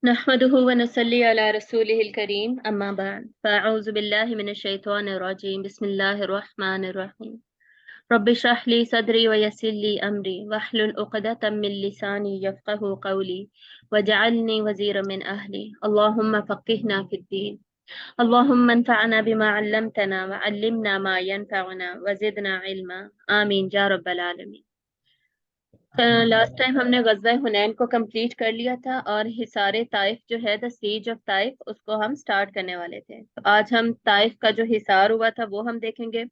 नहमदुहु व नसल्ली अला रसूलिहिल करीम अम्मा बाद फ़अऊज़ु बिल्लाहि मिनश शैतानिर रजीम बिस्मिल्लाहिर रहमानिर रहीम रब्बि इश्रह ली सदरी व यस्सिर ली अमरी वहलुल उक़दतम मिन लिसानी यफ़क़हू क़ौली वजअलनी वज़ीरम मिन अहली अल्लाहुम्मा फ़क़्हिना फ़िद्दीन अल्लाहुम्मा अन्फ़अना बिमा अल्लमतना व अल्लिमना मा यनफ़अुना व ज़िदना इल्मा आमीन या रब्बल आलमीन। लास्ट टाइम हमने गज़वा हुनैन को कंप्लीट कर लिया था और हिसारे ताइफ जो है द सीज ऑफ ताइफ उसको हम स्टार्ट करने वाले थे। तो आज हम ताइफ का जो हिसार हुआ था वो हम देखेंगे।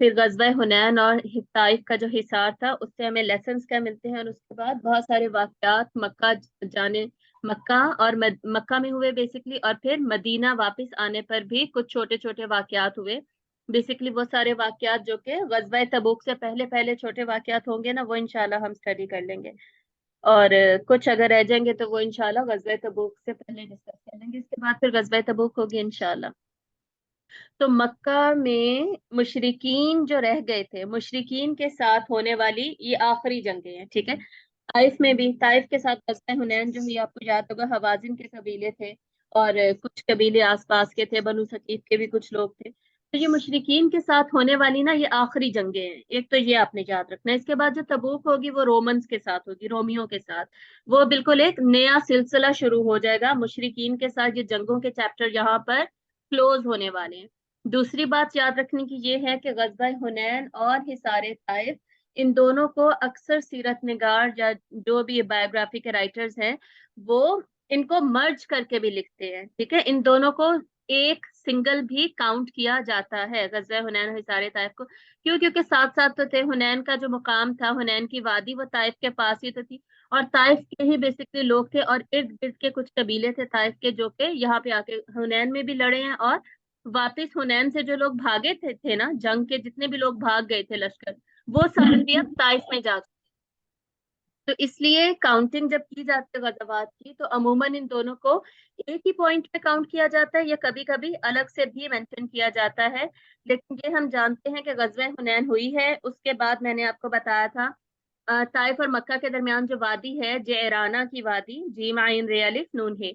फिर गज़वा हुनैन और ताइफ का जो हिसार था उससे हमें लेसन्स क्या मिलते हैं, और उसके बाद बहुत सारे वाक़यात मक्का जाने, मक्का और मक्का में हुए बेसिकली, और फिर मदीना वापस आने पर भी कुछ छोटे छोटे वाक़यात हुए। बेसिकली वो सारे वाक़यात जो कि गज़वा तबूक से पहले पहले छोटे वाक़यात होंगे ना, वो इंशाल्लाह हम स्टडी कर लेंगे। और कुछ अगर रह जाएंगे तो वो इंशाल्लाह गज़वा तबूक से पहले डिस्कस कर लेंगे, इसके बाद फिर गज़वा तबूक होगी इंशाल्लाह। तो मक्का में मुशरिकीन जो रह गए थे, मुशरिकीन के साथ होने वाली ये आखिरी जंगें हैं, ठीक है। ताइफ में भी, ताइफ के साथ गज़वा हुनैन जो हुई आपको याद होगा, हवाज़िन के कबीले थे और कुछ कबीले आसपास के थे, बनु सकीफ के भी कुछ लोग थे। तो ये मुशरिकीन के साथ होने वाली ना ये आखिरी जंगें हैं, एक तो ये आपने याद रखना है। इसके बाद जो तबूक होगी वो रोमन्स के साथ होगी, रोमियों के साथ। वो बिल्कुल एक नया सिलसिला शुरू हो जाएगा मुशरिकीन के साथ, ये जंगों के चैप्टर यहाँ पर क्लोज होने वाले हैं। दूसरी बात याद रखने की ये है कि गज़वा हुनैन और हिसारे ताइफ, इन दोनों को अक्सर सीरत निगार या जो भी बायोग्राफी के राइटर्स हैं वो इनको मर्ज करके भी लिखते हैं, ठीक है। इन दोनों को एक सिंगल भी काउंट किया जाता है, गज़वा हुनैन और हिसारे ताइफ को। क्यों? क्योंकि साथ साथ तो थे। हुनैन का जो मुकाम था, हुनैन की वादी, वो ताइफ के पास ही तो थी, और ताइफ के ही बेसिकली लोग थे, और इर्द गिर्द के कुछ कबीले थे ताइफ के जो के यहाँ पे आके हुनैन में भी लड़े हैं, और वापिस हुनैन से जो लोग भागे थे ना, जंग के जितने भी लोग भाग गए थे लश्कर, वो सारे भी अब ताइफ में जा चुके। तो इसलिए काउंटिंग जब की जाती है गज़वात की, तो अमूमन इन दोनों को एक ही पॉइंट पे काउंट किया जाता है, या कभी कभी अलग से भी मेंशन किया जाता है। लेकिन ये हम जानते हैं कि गज़वा हुनैन हुई है। उसके बाद मैंने आपको बताया था ताइफ और मक्का के दरमियान जो वादी है, जेराना की वादी, जीम आइन रे अलिफ नून है,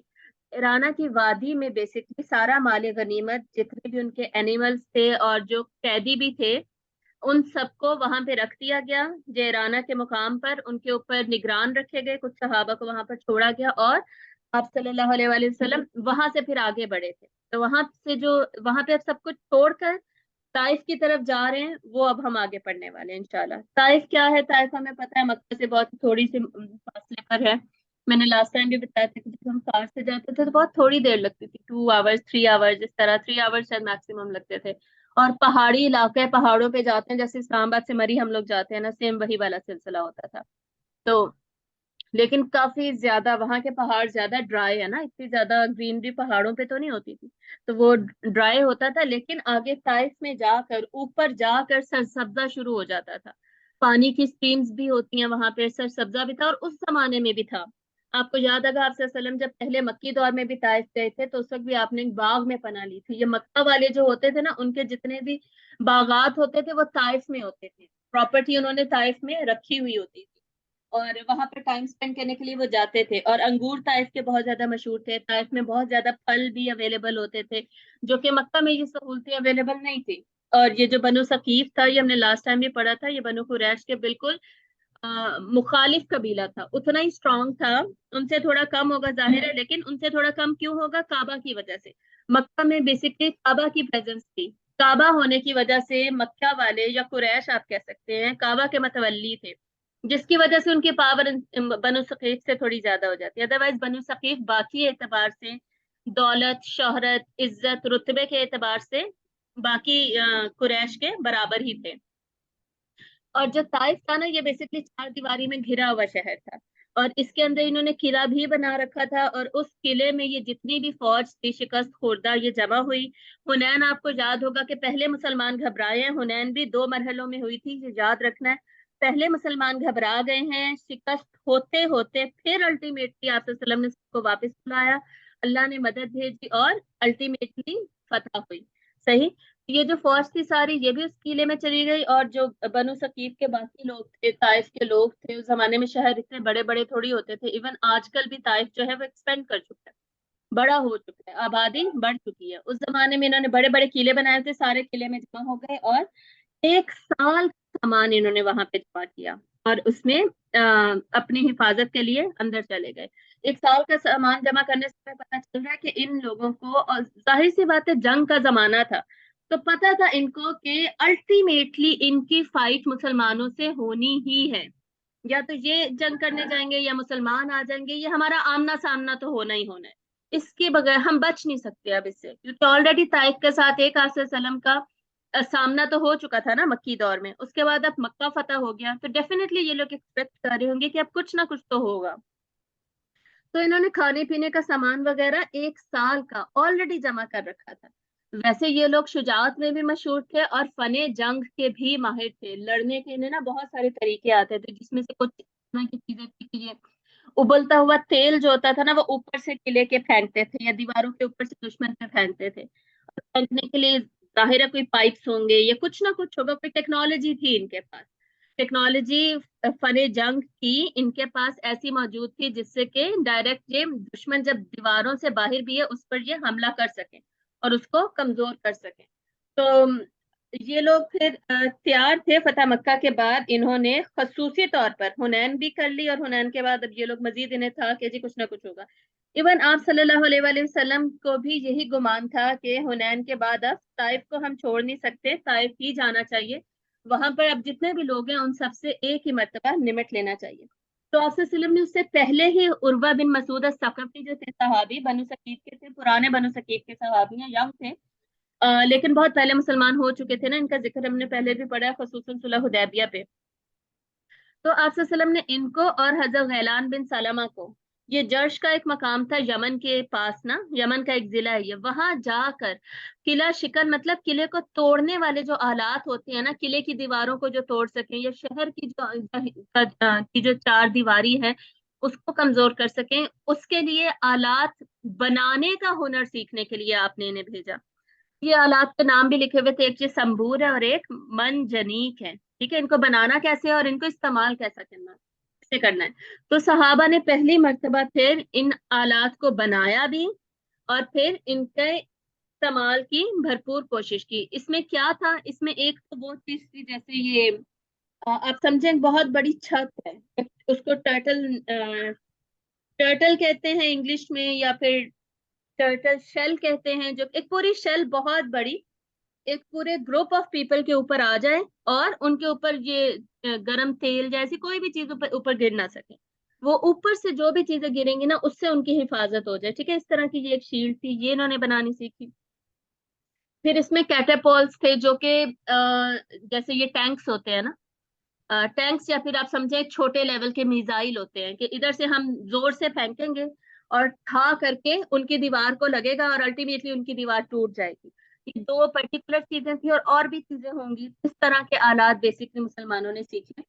राना की वादी में बेसिकली सारा माल गनीमत, जितने भी उनके एनिमल्स थे और जो कैदी भी थे, उन सबको वहां पे रख दिया गया। जेराना के मुकाम पर उनके ऊपर निगरान रखे गए, कुछ सहाबा को वहां पर छोड़ा गया, और आप सल्लल्लाहु अलैहि वसल्लम वहां से फिर आगे बढ़े थे। तो वहां से जो, वहां पे अब सब कुछ छोड़कर ताइफ की तरफ जा रहे हैं, वो अब हम आगे पढ़ने वाले हैं इंशाल्लाह। ताइफ क्या है? ताइफ हमें पता है मक्का से बहुत थोड़ी सी फासले पर है। मैंने लास्ट टाइम भी बताया था कि जब हम कार से जाते थे तो बहुत थोड़ी देर लगती थी, 2 आवर्स 3 आवर्स, इस तरह 3 आवर्स शायद मैक्सिमम लगते थे। और पहाड़ी इलाका है, पहाड़ों पे जाते हैं, जैसे इस्लामाबाद से मरी हम लोग जाते हैं ना, सेम वही वाला सिलसिला होता था। तो लेकिन काफी ज्यादा वहां के पहाड़ ज्यादा ड्राई है ना, इतनी ज्यादा ग्रीनरी पहाड़ों पे तो नहीं होती थी, तो वो ड्राई होता था। लेकिन आगे ताइफ में जाकर, ऊपर जाकर सरसब्जा शुरू हो जाता था। पानी की स्ट्रीम्स भी होती हैं वहां पे, सरसब्जा भी था, और उस जमाने में भी था। आपको याद होगा आप वसल्लम जब पहले मक्की दौर में भी ताइफ गए थे, तो उस वक्त भी आपने एक बाग में पनाह ली थी। ये मक्का वाले जो होते थे ना, उनके जितने भी बागात होते थे वो ताइफ में होते थे, प्रॉपर्टी उन्होंने ताइफ में रखी हुई होती थी, और वहां पर टाइम स्पेंड करने के लिए वो जाते थे। और अंगूर ताइफ के बहुत ज्यादा मशहूर थे, ताइफ में बहुत ज्यादा फल भी अवेलेबल होते थे, जो कि मक्का में ये सहूलतें अवेलेबल नहीं थी। और ये जो बनु सकीफ था, ये हमने लास्ट टाइम भी पढ़ा था, ये बनु कुरैश के बिल्कुल मुखालिफ कबीला था, उतना ही स्ट्रांग था। उनसे थोड़ा कम होगा जाहिर है, लेकिन उनसे थोड़ा कम क्यों होगा? काबा की वजह से। मक्का में बेसिकली काबा की प्रेजेंस थी। काबा होने की वजह से मक्का वाले, या कुरैश आप कह सकते हैं, काबा के मतवल्ली थे, जिसकी वजह से उनकी पावर बनु सकीफ से थोड़ी ज्यादा हो जाती है। अदरवाइज बनु सकीफ बाकी एतबार से, दौलत, शोहरत, इज्जत, रुतबे के एतबार से बाकी कुरैश के बराबर ही थे। और जो ताइफ था ना, ये बेसिकली चार दीवारी में घिरा हुआ शहर था, और इसके अंदर इन्होंने किला भी बना रखा था, और उस किले में ये जितनी भी फौज थी शिकस्त खुर्दा, ये जमा हुई। हुनैन आपको याद होगा कि पहले मुसलमान घबराए हैं, हुनैन भी 2 मरहलों में हुई थी, ये याद रखना है। पहले मुसलमान घबरा गए हैं, शिकस्त होते होते फिर अल्टीमेटली आप वसल्लम ने सबको वापस बुलाया, अल्लाह ने मदद भेजी, और अल्टीमेटली फतह हुई। सही। یہ جو فوج تھی ساری یہ بھی اس قلعے میں چلی گئی، اور جو بنو ثقیف کے باقی لوگ تھے، طائف کے لوگ تھے، اس زمانے میں شہر اتنے بڑے بڑے تھوڑی ہوتے تھے، ایون آج کل بھی طائف جو ہے وہ ایکسپینڈ کر چکا ہے، بڑا ہو چکا ہے، آبادی بڑھ چکی ہے۔ اس زمانے میں انہوں نے بڑے بڑے قلعے بنائے تھے، سارے قلعے میں جمع ہو گئے، اور 1 سال کا سامان انہوں نے وہاں پہ جمع کیا، اور اس میں اپنی حفاظت کے لیے اندر چلے گئے۔ 1 سال کا سامان جمع کرنے سے پتا چل رہا ہے کہ ان لوگوں کو، اور ظاہر سی بات ہے جنگ کا زمانہ تھا، تو پتا تھا ان کو کہ الٹیمیٹلی ان کی فائٹ مسلمانوں سے ہونی ہی ہے، یا تو یہ جنگ کرنے جائیں گے یا مسلمان آ جائیں گے، یہ ہمارا آمنا سامنا تو ہونا ہی ہونا ہے، اس کے بغیر ہم بچ نہیں سکتے اب اس سے، کیونکہ آلریڈی طائف کے ساتھ ایک آپ وسلم کا سامنا تو ہو چکا تھا نا مکی دور میں، اس کے بعد اب مکہ فتح ہو گیا، تو ڈیفینیٹلی یہ لوگ ایکسپیکٹ کر رہے ہوں گے کہ اب کچھ نہ کچھ تو ہوگا۔ تو انہوں نے کھانے پینے کا سامان وغیرہ 1 سال کا آلریڈی جمع کر رکھا تھا۔ ویسے یہ لوگ شجاعت میں بھی مشہور تھے اور فن جنگ کے بھی ماہر تھے، لڑنے کے انہیں نا بہت سارے طریقے آتے تھے، جس میں سے کچھ اس طرح کی چیزیں تھی کہ یہ ابلتا ہوا تیل جو ہوتا تھا نا وہ اوپر سے قلعے کے پھینکتے تھے، یا دیواروں کے اوپر سے دشمن پہ پھینکتے تھے، اور پھینکنے کے لیے ظاہر ہے کوئی پائپس ہوں گے یا کچھ نہ کچھ ہوگا، کوئی ٹیکنالوجی تھی ان کے پاس، ٹیکنالوجی فن جنگ کی ان کے پاس ایسی موجود تھی جس سے کہ ڈائریکٹ یہ دشمن جب دیواروں سے باہر بھی ہے اس پر یہ حملہ کر سکیں اور اس کو کمزور کر سکیں۔ تو یہ لوگ پھر تیار تھے، فتح مکہ کے بعد انہوں نے خصوصی طور پر حنین بھی کر لی، اور حنین کے بعد اب یہ لوگ مزید انہیں تھا کہ جی کچھ نہ کچھ ہوگا۔ ایون آپ صلی اللہ علیہ وآلہ وسلم کو بھی یہی گمان تھا کہ حنین کے بعد اب طائف کو ہم چھوڑ نہیں سکتے، طائف ہی جانا چاہیے، وہاں پر اب جتنے بھی لوگ ہیں ان سب سے ایک ہی مرتبہ نمٹ لینا چاہیے۔ تو آپ صلی اللہ علیہ وسلم نے اس سے پہلے ہی عروہ بن مسعود الثقفی جو تھے، صحابی بنو ثقیف کے تھے، پرانے بنو ثقیف کے صحابی ہیں، ینگ تھے، لیکن بہت پہلے مسلمان ہو چکے تھے نا، ان کا ذکر ہم نے پہلے بھی پڑھا ہے، خصوصاً صلح حدیبیہ پہ۔ تو آپ صلی اللہ علیہ وسلم نے ان کو اور حضرت غیلان بن سلمہ کو، یہ جرش کا ایک مقام تھا یمن کے پاس نا، یمن کا ایک ضلع ہے یہ، وہاں جا کر قلعہ شکن، مطلب قلعے کو توڑنے والے جو آلات ہوتے ہیں نا، قلعے کی دیواروں کو جو توڑ سکیں، یا شہر کی جو 4 دیواری ہے اس کو کمزور کر سکیں، اس کے لیے آلات بنانے کا ہنر سیکھنے کے لیے آپ نے انہیں بھیجا۔ یہ آلات کے نام بھی لکھے ہوئے تھے، ایک چیز سمبور ہے اور ایک منجنیق ہے، ٹھیک ہے، ان کو بنانا کیسے ہے اور ان کو استعمال کیسا کرنا کیسے کرنا ہے۔ تو صحابہ نے پہلی مرتبہ پھر ان آلات کو بنایا بھی، اور پھر ان کے استعمال کی بھرپور کوشش کی۔ اس میں کیا تھا، اس میں ایک تو وہ چیز تھی جیسے یہ آپ سمجھیں بہت بڑی چھت ہے، اس کو ٹرٹل کہتے ہیں انگلش میں، یا پھر ٹرٹل شیل کہتے ہیں، جو ایک پوری شیل بہت بڑی ایک پورے گروپ آف پیپل کے اوپر آ جائے، اور ان کے اوپر یہ گرم تیل جیسی کوئی بھی چیز اوپر گر نہ سکے، وہ اوپر سے جو بھی چیزیں گریں گی نا اس سے ان کی حفاظت ہو جائے، ٹھیک ہے، اس طرح کی یہ ایک شیلڈ تھی، یہ انہوں نے بنانی سیکھی۔ پھر اس میں کیٹاپولس تھے جو کہ جیسے یہ ٹینکس ہوتے ہیں نا، ٹینکس، یا پھر آپ سمجھیں چھوٹے لیول کے میزائل ہوتے ہیں، کہ ادھر سے ہم زور سے پھینکیں گے اور ٹھا کر کے ان کی دیوار کو لگے گا، اور الٹیمیٹلی ان کی دیوار ٹوٹ جائے گی۔ یہ 2 پرٹیکولر چیزیں تھیں، اور بھی چیزیں ہوں گی، اس طرح کے آلات بیسکلی مسلمانوں نے سیکھے۔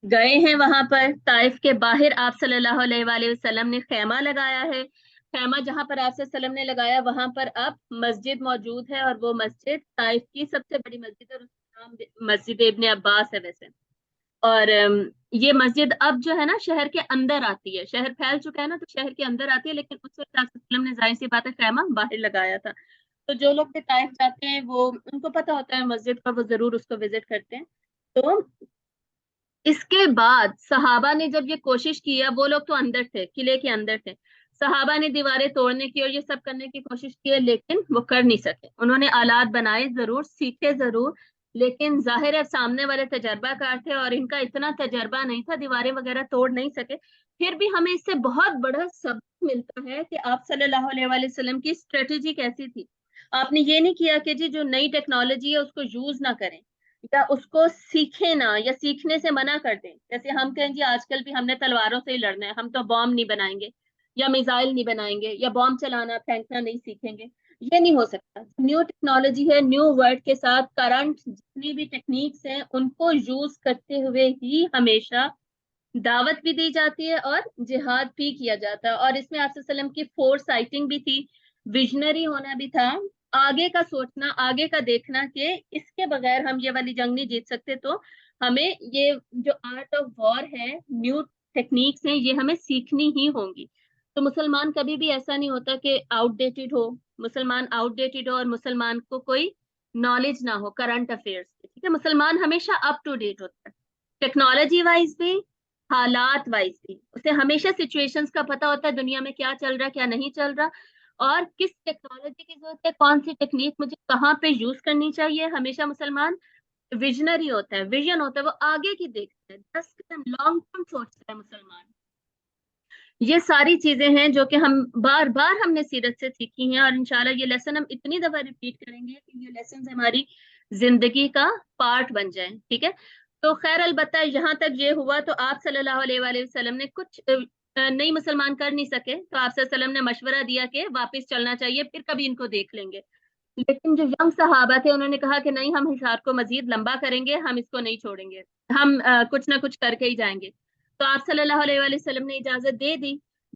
گئے ہیں وہاں پر طائف کے باہر، آپ صلی اللہ علیہ وآلہ وسلم نے خیمہ لگایا ہے، خیمہ جہاں پر آپ صلی اللہ علیہ وسلم نے لگایا وہاں پر اب مسجد موجود ہے، اور وہ مسجد طائف کی سب سے بڑی مسجد ہے، اور اس کا نام مسجد ابن عباس ہے ویسے۔ اور یہ مسجد اب جو ہے نا شہر کے اندر آتی ہے، شہر پھیل چکا ہے نا تو شہر کے اندر آتی ہے، لیکن اس وقت آپ صلی اللہ علیہ وسلم نے ظاہر سی بات ہے خیمہ باہر لگایا تھا۔ تو جو لوگ بھی طائف جاتے ہیں وہ ان کو پتہ ہوتا ہے مسجد کا، وہ ضرور اس کو وزٹ کرتے ہیں۔ تو اس کے بعد صحابہ نے جب یہ کوشش کی ہے، وہ لوگ تو اندر تھے، قلعے کے اندر تھے، صحابہ نے دیواریں توڑنے کی اور یہ سب کرنے کی کوشش کی ہے، لیکن وہ کر نہیں سکے۔ انہوں نے آلات بنائے ضرور، سیکھے ضرور، لیکن ظاہر ہے سامنے والے تجربہ کار تھے اور ان کا اتنا تجربہ نہیں تھا، دیواریں وغیرہ توڑ نہیں سکے۔ پھر بھی ہمیں اس سے بہت بڑا سبق ملتا ہے کہ آپ صلی اللہ علیہ وآلہ وسلم کی اسٹریٹجی کیسی تھی۔ آپ نے یہ نہیں کیا کہ جی جو نئی ٹیکنالوجی ہے اس کو یوز نہ کریں، یا اس کو سیکھیں نہ، یا سیکھنے سے منع کر دیں، جیسے ہم کہیں جی آج کل بھی ہم نے تلواروں سے ہی لڑنا ہے، ہم تو بام نہیں بنائیں گے یا میزائل نہیں بنائیں گے یا بام چلانا پھینکنا نہیں سیکھیں گے، یہ نہیں ہو سکتا۔ نیو ٹیکنالوجی ہے، نیو ورڈ کے ساتھ کرنٹ جتنی بھی ٹیکنیکس ہیں ان کو یوز کرتے ہوئے ہی ہمیشہ دعوت بھی دی جاتی ہے اور جہاد بھی کیا جاتا ہے۔ اور اس میں آپ صلی اللہ علیہ وسلم کی فور سائٹنگ بھی تھی، ویژنری ہونا بھی تھا، आगे का सोचना, आगे का देखना कि इसके बगैर हम ये वाली जंग नहीं जीत सकते। तो हमें ये जो आर्ट ऑफ वॉर है, न्यू टेक्निक्स हैं, ये हमें सीखनी ही होंगी। तो मुसलमान कभी भी ऐसा नहीं होता कि आउटडेटेड हो, मुसलमान आउटडेटेड हो और मुसलमान को कोई नॉलेज ना हो करंट अफेयर्स की, ठीक है। मुसलमान हमेशा अप टू डेट होता है, टेक्नोलॉजी वाइज भी, हालात वाइज भी। उसे हमेशा सिचुएशंस का पता होता है, दुनिया में क्या चल रहा है क्या नहीं चल रहा, और किस टेक्नोलॉजी की जरूरत है, कौन सी टेक्निक मुझे कहाँ पे यूज करनी चाहिए। हमेशा मुसलमान विजनरी होता है, विजन होता है, वो आगे की देखता है, 10 कदम लॉन्ग टर्म सोचता है मुसलमान। ये सारी चीजें हैं जो कि हम बार बार हमने सीरत से सीखी हैं, और इंशाल्लाह ये लेसन हम इतनी दफा रिपीट करेंगे कि ये लेसन हमारी जिंदगी का पार्ट बन जाए, ठीक है। तो खैर, अलबत्ता यहाँ तक ये हुआ तो आप सल्लल्लाहु अलैहि वसल्लम ने कुछ नहीं, मुसलमान कर नहीं सके तो आप सल्लल्लाहु अलैहि वसल्लम ने मशवरा दिया कि वापस चलना चाहिए, फिर कभी इनको देख लेंगे। लेकिन जो यंग सहाबा थे उन्होंने कहा कि नहीं, हम हिसार को मजीद लंबा करेंगे, हम इसको नहीं छोड़ेंगे, हम कुछ ना कुछ करके ही जाएंगे। तो आप सल्लल्लाहु अलैहि वसल्लम ने इजाजत दे दी।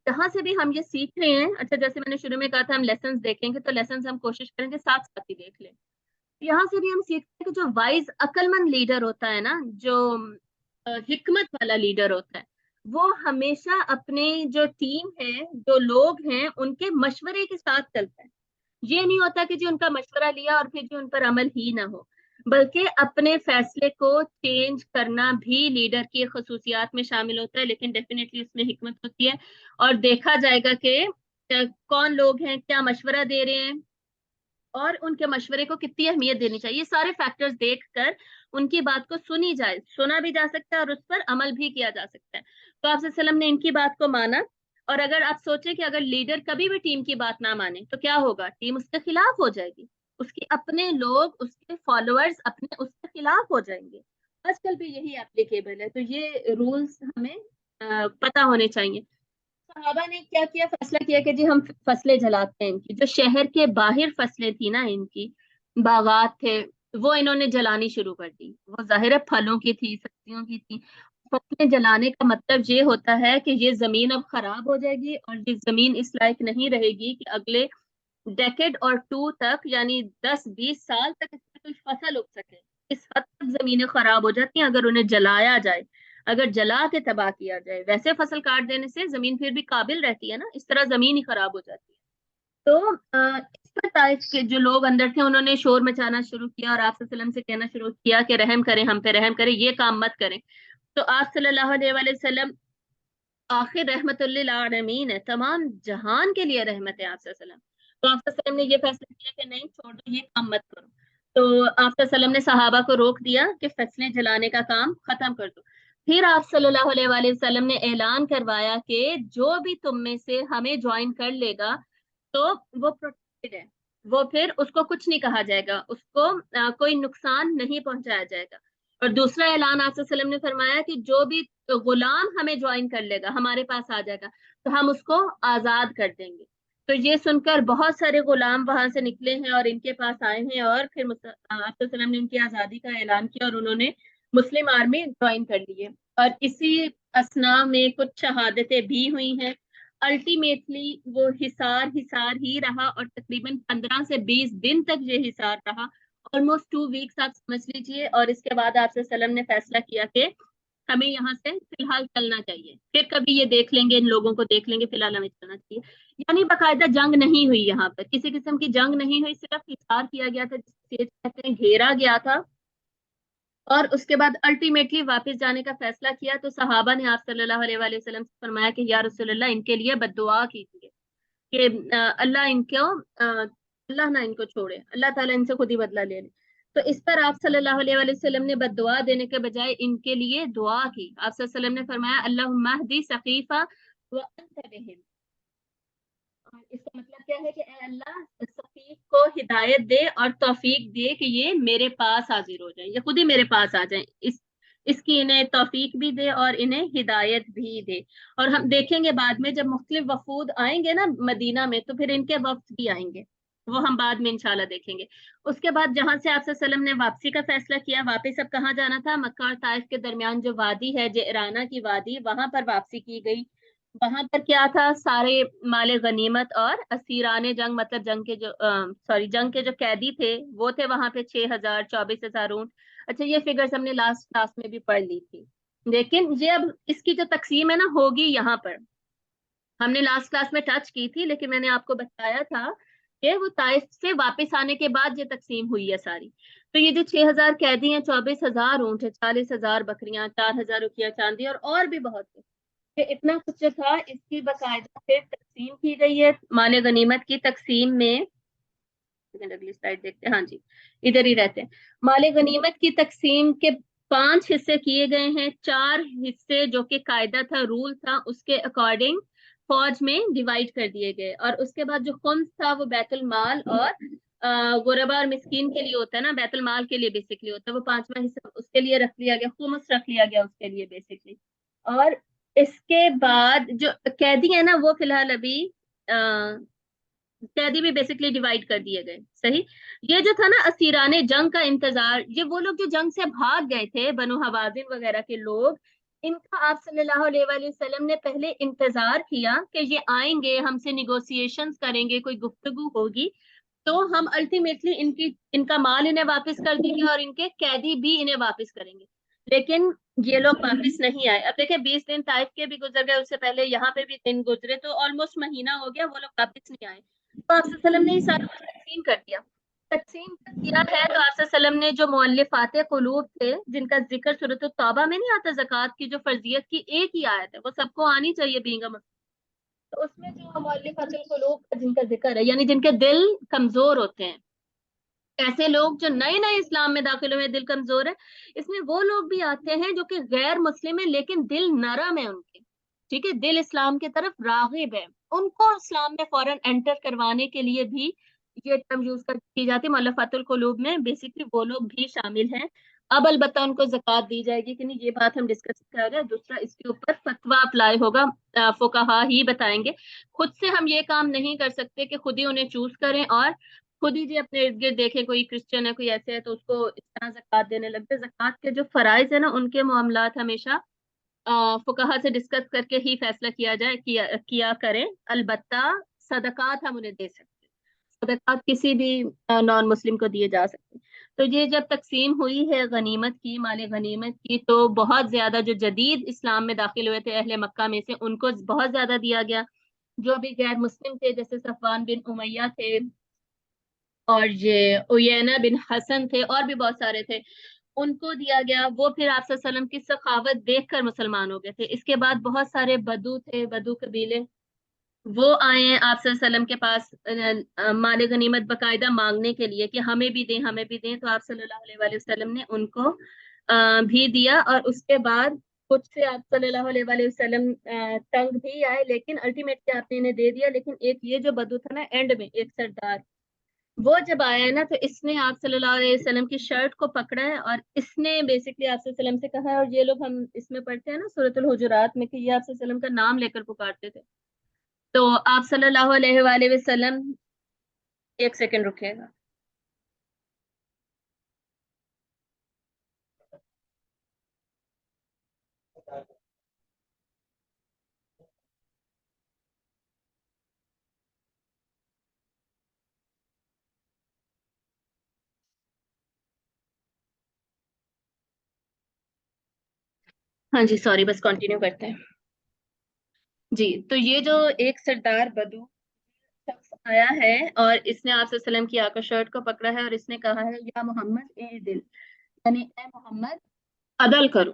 जहां से भी हम ये सीख रहे हैं, अच्छा जैसे मैंने शुरू में कहा था हम लेसन्स देखेंगे, तो लेसन्स हम कोशिश करेंगे साथ साथ ही देख लें। यहाँ से भी हम सीखते हैं कि जो वाइज अक्लमंद लीडर होता है ना, जो हिकमत वाला लीडर होता है, वो हमेशा अपने जो टीम है, जो लोग हैं, उनके मशवरे के साथ चलता है। ये नहीं होता कि जी उनका मशवरा लिया और फिर जी उन पर अमल ही ना हो, बल्कि अपने फैसले को चेंज करना भी लीडर की खसूसियात में शामिल होता है। लेकिन डेफिनेटली उसमें हिकमत होती है, और देखा जाएगा कि कौन लोग हैं, क्या मशवरा दे रहे हैं, और उनके मशवरे को कितनी अहमियत देनी चाहिए। ये सारे फैक्टर्स देखकर उनकी बात को सुनी जाए, सुना भी जा सकता है और उस पर अमल भी किया जा सकता है। तो आप सल्लम ने इनकी बात को माना। और अगर आप सोचें कि अगर लीडर कभी भी टीम की बात ना माने तो क्या होगा, टीम उसके खिलाफ हो जाएगी, उसके अपने लोग, उसके फॉलोअर्स अपने उसके खिलाफ हो जाएंगे। आजकल भी यही एप्लीकेबल है, तो ये रूल्स हमें पता होने चाहिए। सहाबा ने क्या किया, फैसला किया कि जी हम फसलें जलाते हैं। इनकी जो शहर के बाहर फसलें थी ना, इनकी बागात थे, वो इन्होंने जलानी शुरू कर दी। वो जाहिर है फलों की थी, सब्जियों की थी। फसलें जलाने का मतलब ये होता है कि ये जमीन अब खराब हो जाएगी, और ये जमीन इस लायक नहीं रहेगी कि अगले डेकेड और टू तक, यानी 10-20 साल तक इसमें कोई फसल उग सके। इस हद तक जमीनें खराब हो जाती हैं अगर उन्हें जलाया जाए, अगर जला के तबाह किया जाए। वैसे फसल काट देने से जमीन फिर भी काबिल रहती है ना, इस तरह जमीन ही खराब हो जाती है। तो इस पर ताइफ के जो लोग अंदर थे उन्होंने शोर मचाना शुरू किया, और आप सल्लल्लाहु अलैहि वसल्लम से कहना शुरू किया कि रहम करें, हम पे रहम करें, ये काम मत करें। तो आप सल्लल्लाहु अलैहि वसल्लम आखिर रहमतुल्लिल आलमीन है, तमाम जहान के लिए रहमत है आप सल्लल्लाहु अलैहि वसल्लम। तो आप सल्लल्लाहु अलैहि वसल्लम ने ये फैसला किया कि नहीं, छोड़ दो, ये काम मत करो। तो आप सल्लल्लाहु अलैहि वसल्लम ने सहाबा को रोक दिया कि फसलें जलाने का काम खत्म कर दो। फिर आप सल्लल्लाहु अलैहि वसल्लम ने ऐलान करवाया कि जो भी तुम में से हमें ज्वाइन कर लेगा तो वो प्रोटेक्टेड है, वो फिर उसको कुछ नहीं कहा जाएगा, उसको कोई नुकसान नहीं पहुंचाया जाएगा। और दूसरा ऐलान आप सल्लल्लाहु अलैहि वसल्लम ने फरमाया कि जो भी गुलाम हमें ज्वाइन कर लेगा, हमारे पास आ जाएगा, तो हम उसको आजाद कर देंगे। तो ये सुनकर बहुत सारे गुलाम वहां से निकले हैं और इनके पास आए हैं, और फिर आप सल्लल्लाहु अलैहि वसल्लम ने उनकी आजादी का ऐलान किया और उन्होंने मुस्लिम आर्मी ज्वाइन कर ली है। और इसी असना में कुछ शहादतें भी हुई हैं। अल्टीमेटली वो हिसार हिसार ही रहा, और तकरीबन 15 से 20 दिन तक ये हिसार रहा, ऑलमोस्ट 2 वीक्स आप समझ लीजिए। और इसके बाद आप सल्लम ने फैसला किया कि हमें यहाँ से फिलहाल चलना चाहिए, फिर कभी ये देख लेंगे, इन लोगों को देख लेंगे, फिलहाल हमें चलना चाहिए। यानी बाकायदा जंग नहीं हुई, यहाँ पर किसी किस्म की जंग नहीं हुई, सिर्फ हिसार किया गया था, जिसे कहते हैं घेरा गया था। और उसके बाद अल्टीमेटली वापस जाने का फैसला किया। तो सहाबा ने आप सल्लल्लाहु अलैहि वसल्लम से फरमाया कि या रसूलल्लाह, इनके लिए बद्दुआ कीजिए कि अल्लाह इनको अल्लाह ना इनको छोड़े, अल्लाह ताला इनसे खुद ही बदला ले ले। तो इस पर आप सल्लल्लाहु अलैहि वसल्लम ने बद्दुआ देने के बजाय इनके लिए दुआ की। आप सल्लल्लाहु अलैहि वसल्लम ने फरमाया अल्लाहुम्मा हदी सकीफा व अंत बिहिम। और इसका मतलब क्या है कि ए अल्लाह, सकीफ को हिदायत दे और तौफीक दे कि ये मेरे पास हाजिर हो जाए, ये खुद ही मेरे पास आ जाए। इसकी इन्हें तौफीक भी दे और इन्हें हिदायत भी दे। और हम देखेंगे बाद में जब मुख्तलिफ वफूद आएंगे ना मदीना में, तो फिर इनके वक्त भी आएंगे, वो हम बाद में इंशाल्लाह देखेंगे। उसके बाद जहां से आप सल्लम ने वापसी का फैसला किया, वापस अब कहाँ जाना था, मक्का और ताइफ के दरमियान जो वादी है, जेराना की वादी, वहां पर वापसी की गई। वहां पर क्या था, सारे माले गनीमत और असीरान जंग, मतलब जंग के जो जंग के जो कैदी थे वो थे वहां पे 6,000, 24,000 ऊंट। अच्छा, ये फिगर्स हमने लास्ट क्लास में भी पढ़ ली थी, लेकिन ये अब इसकी जो तकसीम है ना होगी यहाँ पर, हमने लास्ट क्लास में टच की थी, लेकिन मैंने आपको बताया था कि वो ताइफ से वापस आने के बाद ये तकसीम हुई है सारी। तो ये जो 6,000 कैदी हैं, 24,000 ऊंट है, 40,000 बकरियां, 4,000 रुपया चांदी और भी बहुत कुछ, कि इतना कुछ जो था इसकी बाकायदा फिर तकसीम की गई है। माल गनीमत की तकसीम में, अगली स्लाइड देखते हैं, हाँ जी, इधर ही रहते हैं। माल गनीमत की तकसीम के 5 हिस्से किए गए हैं। 4 हिस्से जो कि कायदा था, रूल था, उसके अकॉर्डिंग फौज में डिवाइड कर दिए गए। और उसके बाद जो खुम्स था वो बैतुल माल और गुरबा और मिस्कीन के लिए होता है ना, बैतुल माल के लिए बेसिकली होता है, वो 5वां हिस्सा उसके लिए रख लिया गया, खुम्स रख लिया गया उसके लिए बेसिकली। और इसके बाद जो कैदी है ना वो फिलहाल अभी कैदी भी बेसिकली डिवाइड कर दिए गए। सही। ये जो था ना असीराने जंग का इंतजार, ये वो लोग जो जंग से भाग गए थे, बनु हवाजिन वगैरह के लोग, इनका आप सल्लल्लाहु अलैहि वसल्लम ने पहले इंतजार किया कि ये आएंगे, हमसे निगोशिएशंस करेंगे, कोई गुफ्तगू होगी, तो हम अल्टीमेटली इनकी इनका माल इन्हें वापस कर देंगे और इनके कैदी भी इन्हें वापस करेंगे। लेकिन ये लोग वापस नहीं आए। अब देखिए 20 दिन ताइफ के भी गुजर गए, उससे पहले यहाँ पे भी दिन गुजरे, तो ऑलमोस्ट महीना हो गया, वो लोग वापस नहीं आए। तो आप वसल्लम ने ये सारा कुछ तकसीम कर दिया। तकसीम कर दिया है तो आप वसल्लम ने जो मुअल्लिफात कुलूब थे, जिनका जिक्र सूरत तौबा में नहीं आता, ज़कात की जो फर्जियत की एक ही आयत है, वो सबको आनी चाहिए बीइंग अ मुस्लिम। तो उसमें जो मुअल्लिफातुल कुलूब का जिनका जिक्र है, यानी जिनके दिल कमजोर होते हैं, ऐसे लोग जो नए नए इस्लाम में दाखिल हुए, दिल कमजोर है, इसमें वो लोग भी आते हैं जो कि गैर मुस्लिम है लेकिन दिल नरम है उनके, ठीक है, दिल इस्लाम की तरफ रागिब है, उनको इस्लाम में फौरन एंटर करवाने के लिए भी ये टर्म यूज की जाती है। मुअल्लफातुल कुलूब में बेसिकली वो लोग भी शामिल हैं। अब अलबत्ता उनको ज़कात दी जाएगी कि नहीं, ये बात हम डिस्कस कर रहे हैं। दूसरा, इसके ऊपर फतवा अप्लाई होगा, फुकाहा ही बताएंगे। खुद से हम ये काम नहीं कर सकते कि खुद ही उन्हें चूज करें और खुद ही जी अपने इर्द गिर्द देखें कोई क्रिश्चियन है, कोई ऐसे है, तो उसको इस तरह ज़कात देने लगते। ज़कात के जो फराइज है ना, उनके मामलात हमेशा फुकाहा से डिस्कस करके ही फैसला किया जाए, किया करें। अलबत्ता सदकात हम उन्हें दे सकते हैं, सदकात किसी भी नॉन मुस्लिम को दिए जा सकते हैं। तो ये जब तकसीम हुई है गनीमत की, माल गनीमत की, तो बहुत ज्यादा जो जदीद इस्लाम में दाखिल हुए थे अहले मक्का में से, उनको बहुत ज्यादा दिया गया। जो भी गैर मुस्लिम थे, जैसे सफवान बिन उमैया थे और ये उयैना बिन हसन थे और भी बहुत सारे थे, उनको दिया गया। वो फिर आप सल्लम की सखावत देखकर मुसलमान हो गए थे। इसके बाद बहुत सारे बदू थे, बदू कबीले, वो आए हैं आप सल्लम के पास माल गनीमत बकायदा मांगने के लिए कि हमें भी दें, हमें भी दें। तो आप सल्लल्लाहु अलैहि वसल्लम ने उनको भी दिया। और उसके बाद कुछ से आप सल्लल्लाहु अलैहि वसल्लम तंग भी आए, लेकिन अल्टीमेटली आपने इन्हें दे दिया। लेकिन एक ये जो बदू था ना एंड में, एक सरदार, वो जब आया है ना, तो इसने आप सल्लल्लाहु अलैहि वसल्लम की शर्ट को पकड़ा है और इसने बेसिकली आप सल्लम से कहा है, और ये लोग, हम इसमें पढ़ते हैं ना सूरतुल हुजुरात में, कि ये आप सल्लम का नाम लेकर पुकारते थे। तो आप सल्लल्लाहु अलैहि वसल्लम, एक सेकंड रुकिएगा। हाँ जी, सॉरी, बस कंटिन्यू करते हैं। जी, तो ये जो एक सरदार बदू शख्स आया है और इसने आप सल्लम की आका शर्ट को पकड़ा है और इसने कहा है, या मोहम्मद ए दिल, यानी ए मोहम्मद अदल करो।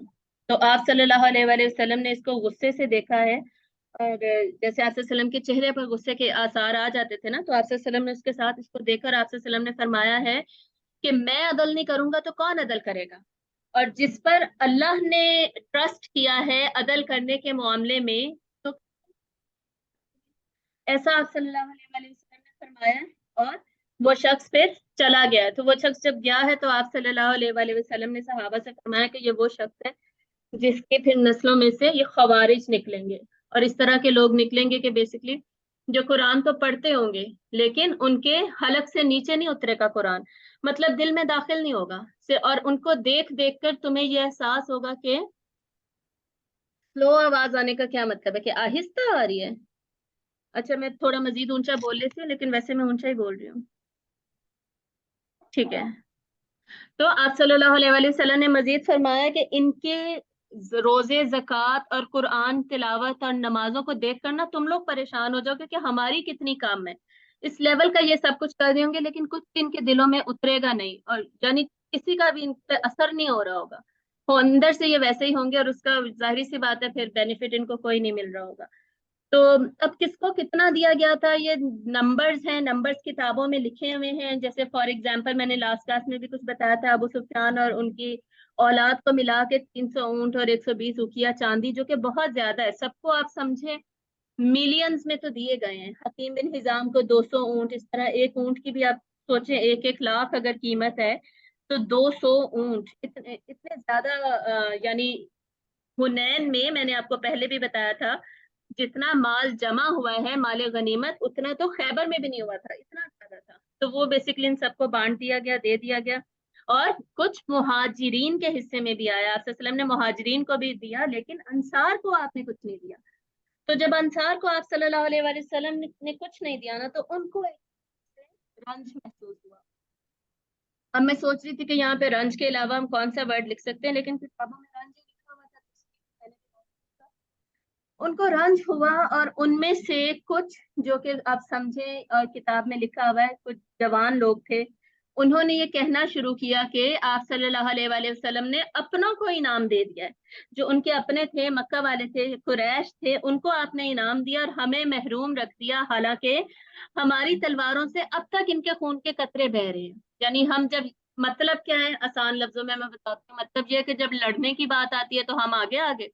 तो आप सल्लल्लाहु अलैहि वसल्लम ने इसको गुस्से से देखा है। और जैसे आप सल्लम के चेहरे पर गुस्से के आसार आ जाते थे ना, तो आप सल्लम ने उसके साथ इसको देखकर आप सल्लम ने फरमाया है कि मैं अदल नहीं करूंगा तो कौन अदल करेगा। और जिस पर अल्लाह ने ट्रस्ट किया है अदल करने के मामले में, तो ऐसा आप सल्लल्लाहु अलैहि वसल्लम ने फरमाया। और वो शख्स फिर चला गया। तो वो शख्स जब गया है, तो आप सल्लल्लाहु अलैहि वसल्लम ने सहाबा से फरमाया कि ये वो शख्स है जिसके फिर नस्लों में से ये खवारिज निकलेंगे। और इस तरह के लोग निकलेंगे कि बेसिकली जो कुरान तो पढ़ते होंगे, लेकिन उनके हलक से नीचे नहीं उतरेगा कुरान, मतलब दिल में दाखिल नहीं होगा से। और उनको देख देख कर तुम्हें यह एहसास होगा कि स्लो आवाज आने का क्या मतलब है, कि आहिस्ता आ रही है? अच्छा, मैं थोड़ा मजीद ऊंचा बोल लेती हूँ, लेकिन वैसे मैं ऊंचा ही बोल रही हूँ। ठीक है। तो आप सल्लल्लाहु अलैहि वसल्लम ने मजीद फरमाया कि इनके रोजे, जक़ात और कुरान तिलावत और नमाजों को देखकर ना तुम लोग परेशान हो जाओगे कि हमारी कितनी कम है। इस लेवल का ये सब कुछ कर रहे होंगे, लेकिन कुछ इनके दिलों में उतरेगा नहीं, और यानी किसी का भी इन पे असर नहीं हो रहा होगा। वो अंदर से ये वैसे ही होंगे, और उसका जाहिर सी बात है फिर बेनिफिट इनको कोई नहीं मिल रहा होगा। तो अब किसको कितना दिया गया था, ये नंबर्स हैं, नंबर्स किताबों में लिखे हुए हैं। जैसे फॉर एग्जांपल मैंने लास्ट क्लास में भी कुछ बताया था, अबू सुफियान और उनकी औलाद को मिला के 300 ऊंट और 120 उकिया चांदी, जो कि बहुत ज्यादा है, सबको आप समझे मिलियंस में तो दिए गए हैं। हकीम बिन हिजाम को 200 ऊंट, इस तरह एक ऊंट की भी आप सोचें, 1-1 लाख अगर कीमत है, तो 200 ऊंट इतने इतने ज्यादा। यानी हुनैन में मैंने आपको पहले भी बताया था, जितना माल जमा हुआ है, माल गनीमत, उतना तो खैबर में भी नहीं हुआ था, इतना ज्यादा था। तो वो बेसिकली इन सबको बांट दिया गया, दे दिया गया। और कुछ मुहाजिरीन के हिस्से में भी आया, आप सल्लल्लाहु अलैहि वसल्लम ने मुहाजिरीन को भी दिया, लेकिन अंसार को आपने कुछ नहीं दिया। तो जब अंसार को आप सल्लल्लाहु अलैहि वसल्लम ने कुछ नहीं दिया ना, तो उनको एक रंज महसूस हुआ। अब मैं सोच रही थी कि यहाँ पे रंज के अलावा हम कौन सा वर्ड लिख सकते हैं, लेकिन किताबों में रंज ही लिखा हुआ था, तो इसलिए मैंने उनको रंज हुआ। और उनमें से कुछ, जो कि आप समझे किताब में लिखा हुआ है, कुछ जवान लोग थे, उन्होंने ये कहना शुरू किया कि आप सल्लल्लाहु अलैहि वसल्लम ने अपनों को इनाम दे दिया है। जो उनके अपने थे, मक्का वाले थे, कुरैश थे, उनको आपने इनाम दिया और हमें महरूम रख दिया, हालांकि हमारी तलवारों से अब तक इनके खून के कतरे बह रहे हैं। यानी हम जब, मतलब क्या है, आसान लफ्जों में मैं बताती हूँ, मतलब ये है कि जब लड़ने की बात आती है तो हम आगे आगे,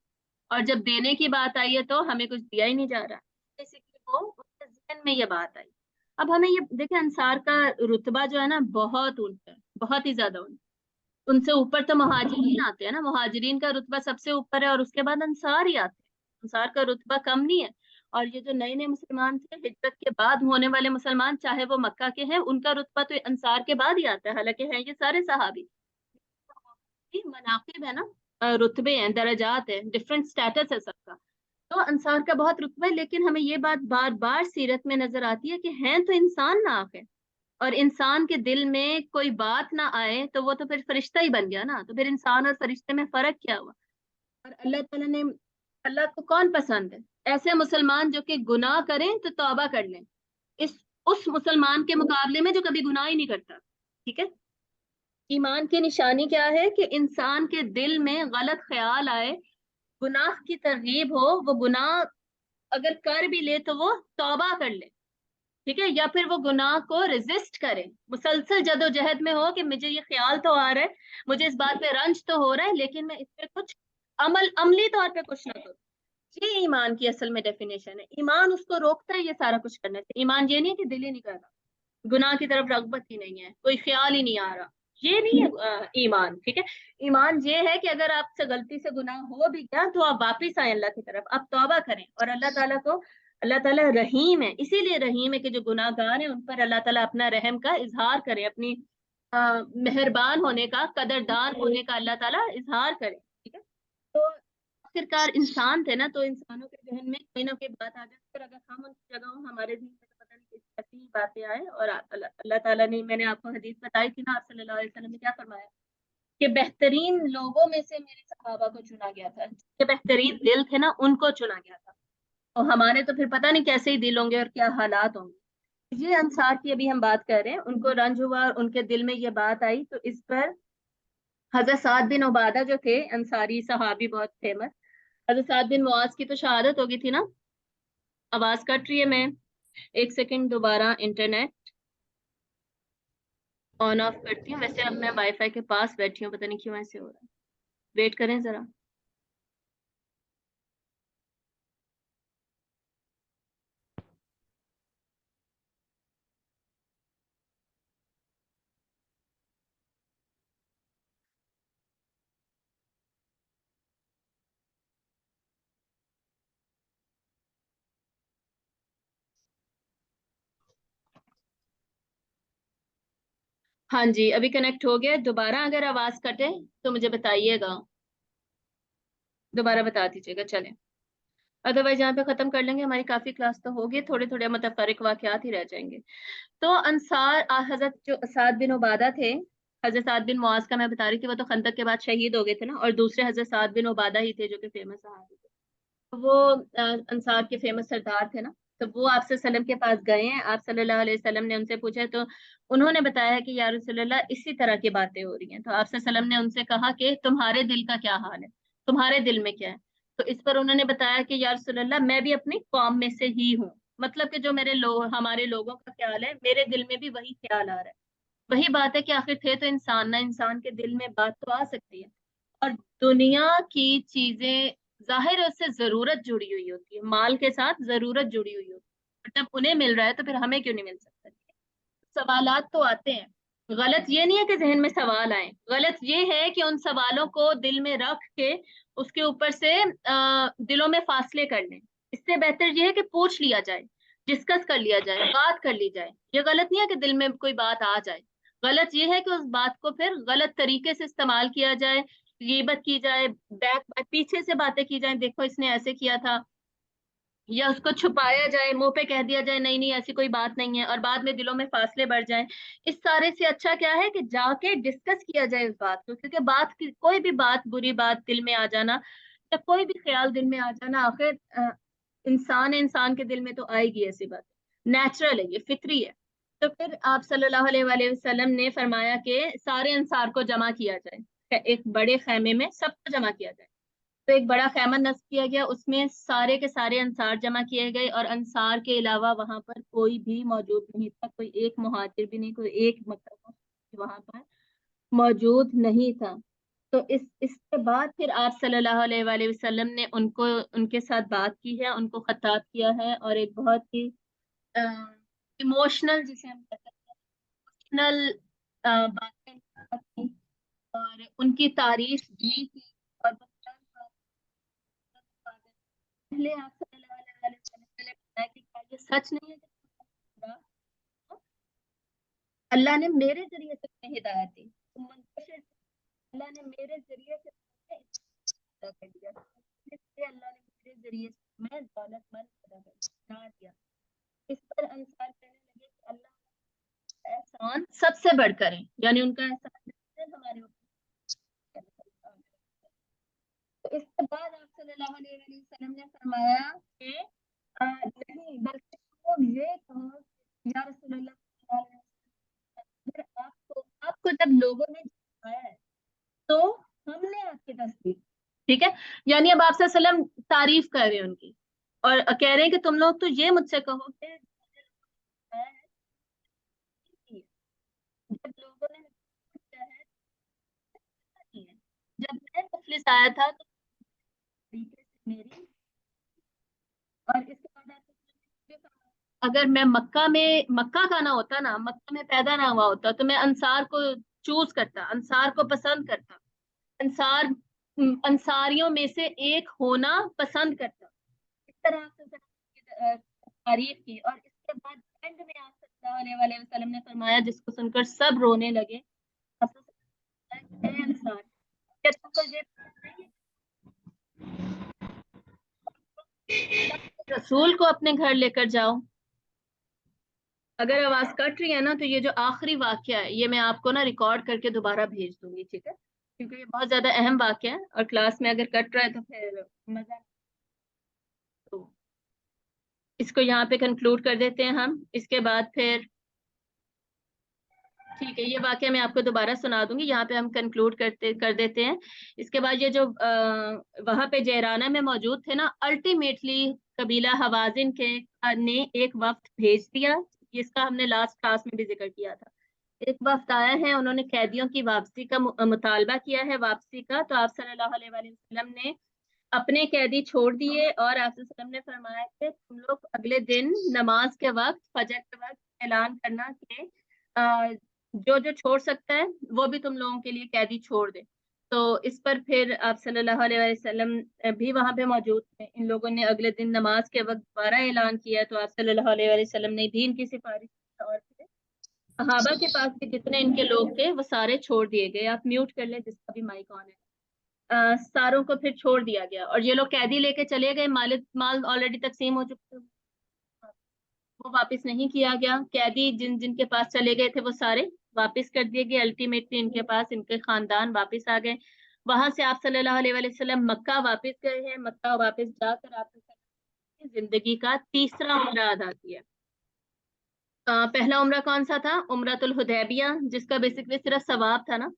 और जब देने की बात आई है तो हमें कुछ दिया ही नहीं जा रहा। बेसिकली वो उनके जहन में ये बात आई। अब हमें ये देखें, अंसार का रुतबा जो है ना, बहुत ऊंचा है, बहुत ही ज्यादा ऊंचा। उनसे ऊपर तो मुहाजिरीन आते हैं ना, मुहाजिरीन का रुतबा सबसे ऊपर है, और उसके बाद अंसार ही आते हैं। अंसार का रुतबा कम नहीं है। और ये जो नए नए मुसलमान थे, हिजरत के बाद होने वाले मुसलमान, चाहे वो मक्का के हैं, उनका रुतबा तो अंसार के बाद ही आता है, हालांकि हैं ये सारे सहाबी। मनाकिब है ना, रुतबे हैं, दर्जात है, डिफरेंट स्टेटस है सबका। तो अंसार का बहुत रुतबा है, लेकिन हमें ये बात बार बार सीरत में नजर आती है कि हैं तो इंसान ना आके, और इंसान के दिल में कोई बात ना आए तो वो तो फिर फरिश्ता ही बन गया ना। तो फिर इंसान और फरिश्ते में फर्क क्या हुआ? और अल्लाह ताला ने, अल्लाह को कौन पसंद है? ऐसे मुसलमान जो कि गुनाह करें तो तौबा कर लें, इस उस मुसलमान के मुकाबले में जो कभी गुनाह ही नहीं करता। ठीक है। ईमान की निशानी क्या है? कि इंसान के दिल में गलत ख्याल आए, गुनाह की तरगीब हो, वो गुनाह अगर कर भी ले तो वो तौबा कर ले। ठीक है। या फिर वो गुनाह को रेजिस्ट करे, मुसलसल जदोजहद में हो कि मुझे ये ख्याल तो आ रहा है, मुझे इस बात पे रंज तो हो रहा है, लेकिन मैं इस पे कुछ अमली तौर पे कुछ ना करूं। ये ईमान की असल में डेफिनेशन है। ईमान उसको रोकता है ये सारा कुछ करने से। ईमान ये नहीं है कि दिल ही नहीं कर रहा, गुनाह की तरफ रगबत ही नहीं है, कोई ख्याल ही नहीं आ रहा, ये नहीं है ईमान। ठीक है। ईमान ये है कि अगर आपसे गलती से गुनाह हो भी गया तो आप वापिस आए अल्लाह की तरफ, आप तौबा करें, और अल्लाह ताला को, अल्लाह ताला रहीम है, इसीलिए रहीम है कि जो गुनाहगार हैं उन पर अल्लाह ताला अपना रहम का इजहार करे, अपनी मेहरबान होने का, कदरदान होने का अल्लाह ताला इजहार करे। ठीक है। तो आखिरकार इंसान थे ना, तो इंसानों के जहन में कोई ना कोई बात आ जाती है, और अगर हम उनकी जगह हो, हमारे जहन में तो पता नहीं किस कैसी ही बातें आए। और अल्लाह अल्लाह ताला ने, मैंने आपको हदीस बताई थी ना, आप सल्लल्लाहु अलैहि वसल्लम ने क्या फरमाया, कि बेहतरीन लोगों में से मेरे सहाबा को चुना गया था, जिसके बेहतरीन दिल थे ना, उनको चुना गया था। और हमारे तो फिर पता नहीं कैसे ही दिल होंगे और क्या हालात होंगे। ये अंसार की अभी हम बात कर रहे हैं, उनको रंज हुआ और उनके दिल में ये बात आई, तो इस पर हजरत साद बिन उबादा जो थे, अंसारी सहाबी बहुत फेमस, हजरत साद बिन मुआज की तो शहादत हो गई थी ना। आवाज कट रही है, मैं एक सेकंड दोबारा इंटरनेट ऑन ऑफ करती हूँ। वैसे अब मैं वाईफाई के पास बैठी हूँ, पता नहीं क्यों ऐसे हो रहा है। वेट करें जरा। हाँ जी, अभी कनेक्ट हो गया दोबारा। अगर आवाज कटे तो मुझे बताइएगा। दोबारा बता दीजिएगा। चलें, अदरवाइज यहाँ पे खत्म कर लेंगे, हमारी काफी क्लास तो होगी, थोड़े थोड़े मुतफरिक वाकयात ही रह जाएंगे। तो अंसार हजरत जो साद बिन उबादा थे, हजरत साद बिन मुआज का मैं बता रही थी, वो तो खंदक के बाद शहीद हो गए थे ना, और दूसरे हजरत साद बिन उबादा ही थे जो कि फेमस सहाबी थे। तो वो अंसार के फेमस सरदार थे ना। तो वो आप सल्लम के पास गए हैं, आप सल्लल्लाहु अलैहि वसल्लम ने उनसे पूछा, तो उन्होंने बताया कि या रसूलल्लाह इसी तरह की बातें हो रही हैं। तो आप सल्लम ने उनसे कहा कि तुम्हारे दिल का क्या हाल है, तुम्हारे दिल में क्या है। तो इस पर उन्होंने बताया कि या रसूलल्लाह मैं भी अपनी कौम में से ही हूँ, मतलब कि जो मेरे लोग हमारे लोगों का ख्याल है, मेरे दिल में भी वही ख्याल आ रहा है। वही बात है कि आखिर थे तो इंसान ना, इंसान के दिल में बात तो आ सकती है। और दुनिया की चीजें जाहिर है उससे जरूरत जुड़ी हुई होती है, माल के साथ जरूरत जुड़ी हुई होती है, और जब उन्हें मिल रहा है तो फिर हमें क्यों नहीं मिल सकता। सवालात तो आते हैं, गलत ये नहीं है कि जहन में सवाल आए, गलत ये है कि उन सवालों को दिल में रख के उसके ऊपर से दिलों में फासले कर लें। इससे बेहतर ये है कि पूछ लिया जाए, डिस्कस कर लिया जाए, बात कर ली जाए। ये गलत नहीं है कि दिल में कोई बात आ जाए, गलत ये है कि उस बात को फिर गलत तरीके से इस्तेमाल किया जाए, गीबत की जाए, बैक पीछे से बातें की जाए, देखो इसने ऐसे किया था, या उसको छुपाया जाए, मुंह पे कह दिया जाए नहीं नहीं ऐसी कोई बात नहीं है, और बाद में दिलों में फासले बढ़ जाएं। इस सारे से अच्छा क्या है कि जाके डिस्कस किया जाए इस बात को, क्योंकि कोई भी बात, बुरी बात दिल में आ जाना, या कोई भी ख्याल दिल में आ जाना, आखिर इंसान है, इंसान के दिल में तो आएगी ऐसी बात, नेचुरल है, ये फितरी है। तो फिर आप सल्लल्लाहु अलैहि वसल्लम ने फरमाया कि सारे अंसार को जमा किया जाए, एक बड़े खेमे में सबको जमा किया जाए। तो एक बड़ा खैमन नस्ब किया गया, उसमें सारे के सारे अंसार जमा किए गए, और अंसार के अलावा वहां पर कोई भी मौजूद नहीं था, कोई एक मुहाजिर भी नहीं, कोई एक मक्का का वहां पर मौजूद नहीं था। तो इसके बाद फिर आप सल्लल्लाहु अलैहि वसल्लम ने उनको, उनके साथ बात की है, उनको खिताब किया है, और एक बहुत ही इमोशनल, जिसे हम कहते हैं इमोशनल बातें की, और उनकी तारीफ भी की। और पहले आप सल्लल्लाहु अलैहि वसल्लम ने बताया कि क्या ये सच नहीं है कि अल्लाह ने मेरे जरिए से तुम्हें हिदायत दी, तो मुंतशिर अल्लाह ने मेरे जरिए से तुम्हें पैदा कर दिया, इसलिए अल्लाह ने मेरे जरिए से तुम्हें दौलतमंद पैदा बना दिया। इस पर अंसार कहने लगे कि अल्लाह का एहसान सबसे बढ़कर है, यानी उनका एहसान है हमारे ऊपर। तो इसके बाद आप सल्लल्लाहु अलैहि वसल्लम ने फरमाया कि नहीं, बल्कि तुम ये कहो कि या रसूलल्लाह, फिर आपको जब लोगों ने झुकाया है तो हमने आपकी तस्दीक, ठीक है। यानी अब आप सल्लम तारीफ कर रहे हैं उनकी, और कह रहे हैं कि तुम लोग तो ये मुझसे कहो कि जब लोगों ने पूछा है, नहीं है। जब मैं मुफलिस आया था तो तरीके से मेरी, और इसके बाद अगर मैं मक्का का ना होता ना, मक्का में पैदा ना हुआ होता, तो मैं अंसार को चूज करता, अंसार को पसंद करता, अंसार अंसारियों में से एक होना पसंद करता। इस तरह से तारीफ की, और इसके बाद एंड में आप सल्लल्लाहु अलैहि वसल्लम ने फरमाया, जिसको सुनकर सब रोने लगे, आप अंसार, क्या तुमको ये रसूल को अपने घर लेकर जाओ। अगर आवाज कट रही है ना, तो ये जो आखिरी वाक्य है ये मैं आपको ना रिकॉर्ड करके दोबारा भेज दूंगी, ठीक है, क्योंकि ये बहुत ज्यादा अहम वाक्य है, और क्लास में अगर कट रहा है तो फिर मजा नहीं। तो इसको यहाँ पे कंक्लूड कर देते हैं हम, इसके बाद फिर ठीक है, ये वाक्य मैं आपको दोबारा सुना दूंगी, यहाँ पे हम कंक्लूड कर देते हैं। इसके बाद ये जो वहां पे जयराना में मौजूद थे ना, अल्टीमेटली कबीला हवाजिन के ने एक वफ्द भेज दिया, इसका हमने लास्ट क्लास में भी जिक्र किया था। एक वफ्द आया है, उन्होंने कैदियों की वापसी का मुतालबा किया है, वापसी का। तो आप सल्लल्लाहु अलैहि वसल्लम ने अपने कैदी छोड़ दिए, और आप सल्लल्लाहु अलैहि वसल्लम ने फरमाया कि तुम लोग अगले दिन नमाज के वक्त, फजर के वक्त ऐलान करना कि जो जो छोड़ सकता है वो भी तुम लोगों के लिए कैदी छोड़ दे। तो इस पर फिर आप सल्लल्लाहु अलैहि वसल्लम भी वहां पे मौजूद थे। इन लोगों ने अगले दिन नमाज के वक्त दोबारा ऐलान किया, तो आप सल्लल्लाहु अलैहि वसल्लम ने भी इनकी सिफारिश की, और फिर सहाबा के पास के जितने इनके लोग थे वो सारे छोड़ दिए गए। आप म्यूट कर लें जिसका भी माइक ऑन है। सारों को फिर छोड़ दिया गया और ये लोग कैदी लेके चले गए, माल ऑलरेडी तकसीम हो चुका था, वो वापस नहीं किया गया। कैदी जिन जिनके पास चले गए थे वो सारे वापस कर दिए गए। अल्टीमेटली इनके पास इनके खानदान वापस आ गए। वहां से आप सल्लल्लाहु अलैहि वसल्लम मक्का वापस गए हैं। मक्का वापस जाकर आपने जिंदगी का तीसरा उम्रा अदा किया। पहला उम्रा कौन सा था? उम्रतुल हुदैबिया, जिसका बेसिकली सिर्फ सवाब था ना,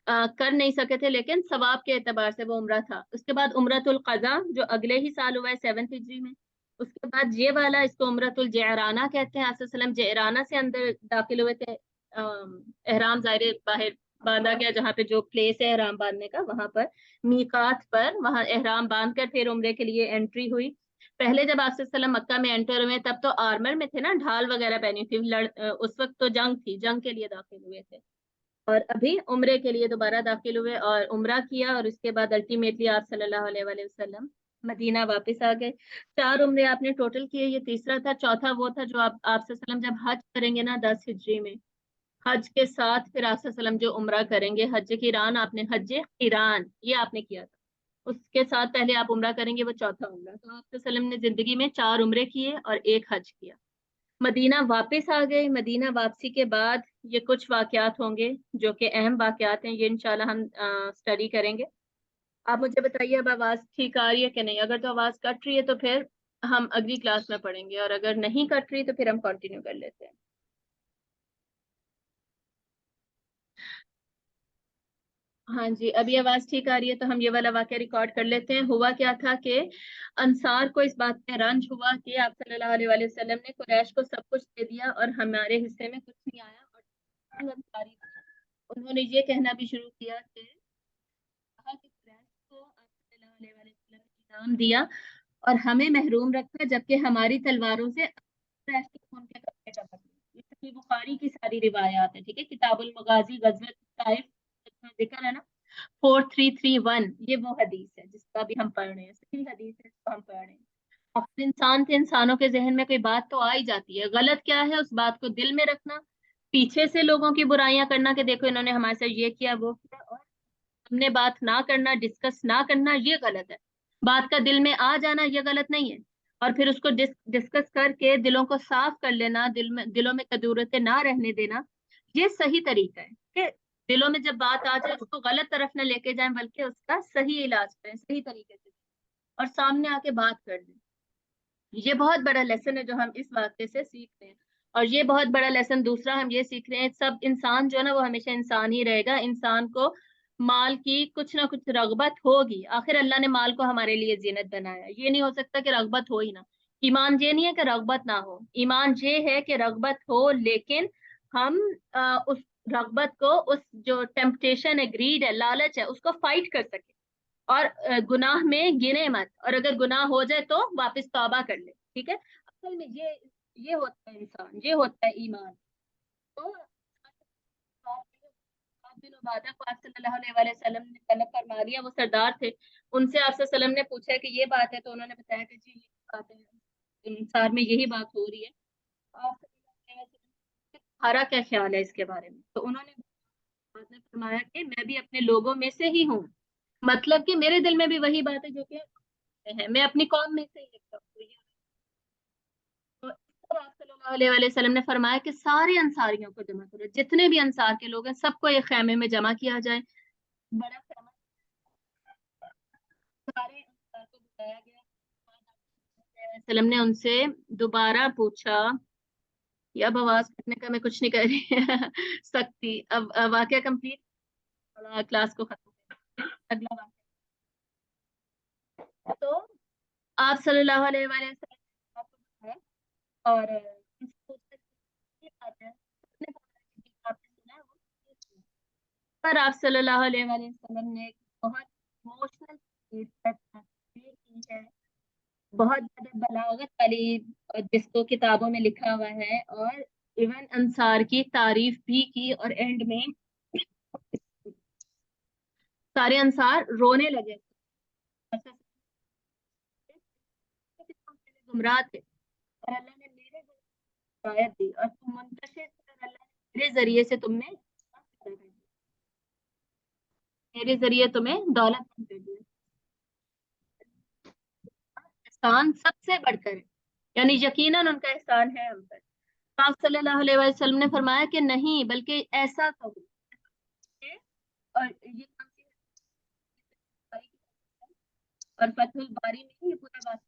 कर नहीं सके थे लेकिन सवाब के एतबार से वो उम्रा था। उसके बाद उम्रतुल कज़ा जो अगले ही साल हुआ है 7th हिजरी में। उसके बाद ये वाला, इसको उम्रतुल जयराना कहते हैं। आप जयराना से अंदर दाखिल हुए थे। एहराम ज़ाहिर बाहर बांधा गया, जहाँ पे जो प्लेस है एहराम बांधने का, वहां पर मीकात पर वहां एहराम बांध कर फिर उम्रे के लिए एंट्री हुई। पहले जब आप मक्का में एंटर हुए तब तो आर्मर में थे ना, ढाल वगैरह पहनी थी। उस वक्त तो जंग थी, जंग के लिए दाखिल हुए थे। और अभी उम्रे के लिए दोबारा दाखिल हुए और उम्रा किया, और उसके बाद अल्टीमेटली आप सल्लल्लाहु अलैहि वसल्लम मदीना वापस आ गए। 4 उम्रे आपने टोटल किए, ये तीसरा था। चौथा वो था जो आप सल्लम जब हज करेंगे ना 10 हिजरी में, हज के साथ फिर आप सल्लम जो उम्रा करेंगे, हज किरान, आपने हज किरान ये आपने किया था, उसके साथ पहले आप उम्रा करेंगे, वो चौथा उम्रा। तो आप सल्लम ने जिंदगी में 4 उम्रे किए और एक हज किया। मदीना वापस आ गए। मदीना वापसी के बाद ये कुछ वाकयात होंगे जो कि अहम वाकयात हैं, ये इंशाल्लाह हम स्टडी करेंगे। आप मुझे बताइए अब आवाज ठीक आ रही है कि नहीं? अगर तो आवाज कट रही है तो फिर हम अगली क्लास में पढ़ेंगे, और अगर नहीं कट रही तो फिर हम कंटिन्यू कर लेते हैं। हाँ जी, अभी आवाज ठीक आ रही है तो हम ये वाला वाक्य रिकॉर्ड कर लेते हैं। हुआ क्या था कि अंसार को इस बात में रंज हुआ कि आप सल्लल्लाहु अलैहि वसल्लम ने कुरैश को सब कुछ दे दिया और हमारे हिस्से में कुछ नहीं आया। और अंसारी थे, उन्होंने ये कहना भी शुरू किया कि कहा कि कुरैश को आप सल्लल्लाहु अलैहि वसल्लम ने इनाम दिया और हमें महरूम रखा, जबकि हमारी तलवारों से कुरैश के खून के कपड़े टपक गए। ये सही बुखारी की सारी रिवायात है, ठीक है। किताबुल मगाजी गज़वत ताइफ का जिक्र है ना, 4331, ये वो हदीस है जिसका भी हम पढ़ रहे हैं, सही हदीस है जिसको हम पढ़ रहे हैं। अब इंसान थे, इंसानों के जहन में कोई बात तो आ ही जाती है। गलत क्या है उस बात को दिल में रखना, पीछे से लोगों की बुराइयां करना कि देखो इन्होंने हमारे साथ ये किया वो किया, और हमने बात ना करना, डिस्कस ना करना, ये गलत है। बात का दिल में आ जाना ये गलत नहीं है, और फिर उसको डिस्कस करके दिलों को साफ कर लेना, दिलों में कदूरतें ना रहने देना, ये सही तरीका है। कि दिलों में जब बात आ जाए उसको गलत तरफ ना लेके जाएं, बल्कि उसका सही इलाज करें, सही तरीके से, और सामने आके बात कर दें। ये बहुत बड़ा लेसन है जो हम इस वाक्य से सीख रहे हैं। और ये बहुत बड़ा लेसन दूसरा हम ये सीख रहे हैं, सब इंसान जो है ना वो हमेशा इंसान ही रहेगा। इंसान को माल की कुछ ना कुछ रगबत होगी, आखिर अल्लाह ने माल को हमारे लिए जीनत बनाया। ये नहीं हो सकता कि रगबत हो ही ना। ईमान ये नहीं है कि रगबत ना हो, ईमान ये है कि रगबत हो, लेकिन हम उस रगबत को, उस जो टेम्पटेशन है, ग्रीड है, लालच है, उसको फाइट कर सके, और गुनाह में गिने मत, और अगर गुनाह हो जाए तो वापस तौबा कर ले, ठीक है। असल में ये होता है इंसान, ये होता है ईमान। तो बिन उबादा को आप सल्लल्लाहु अलैहि वसल्लम ने तलब फरमा लिया, वो सरदार थे। उनसे आप सल्लल्लाहु अलैहि वसल्लम ने पूछा कि ये बात है, तो उन्होंने बताया कि जी ये बात है, इंसार में यही बात हो रही है। आप सल्लल्लाहु अलैहि वसल्लम, तुम्हारा क्या ख्याल है इसके बारे में? तो उन्होंने बाद में फरमाया कि मैं भी अपने लोगों में से ही हूँ, मतलब कि मेरे दिल में भी वही बात है जो कि है, मैं अपनी कौम में से ही लिखता हूँ। तो इस तरह आप सल्लल्लाहु अलैहि वसल्लम ने फरमाया कि सारे अंसारियों को जमा करो, जितने भी अंसार के लोग हैं सबको एक खैमे में जमा किया जाए। बड़ा खैमा, सारे अंसार को बुलाया गया। वसल्लम ने उनसे दोबारा पूछा, ये अब आवाज करने का मैं कुछ नहीं कर रही सकती। अब वाक्य कंप्लीट, क्लास को खत्म करें। अगला वाक्य, तो आप सल्लल्लाहु अलैहि वसल्लम ने आपको बताया, और ये बात है, आपने सुना है वो, पर आप सल्लल्लाहु अलैहि वसल्लम ने एक बहुत इमोशनल की है, बहुत ज्यादा बलागत वाली, जिसको किताबों में लिखा हुआ है, और इवन अंसार की तारीफ भी की, और एंड में सारे अंसार रोने लगे। गुमराह थे और अल्लाह ने मेरे हिदायत दी, और तुम मुंतशिर थे और अल्लाह ने मेरे जरिए से तुम में मेरे जरिए तुम्हें दौलत दे दी। एहसान सबसे बढ़कर है, यानी यकीनन उनका एहसान है हम पर। तो आप सल्लल्लाहु अलैहि वसल्लम ने फरमाया कि नहीं, बल्कि ऐसा कहो। और ये कौन सी है? और फतहुल बारी में ये पूरा बात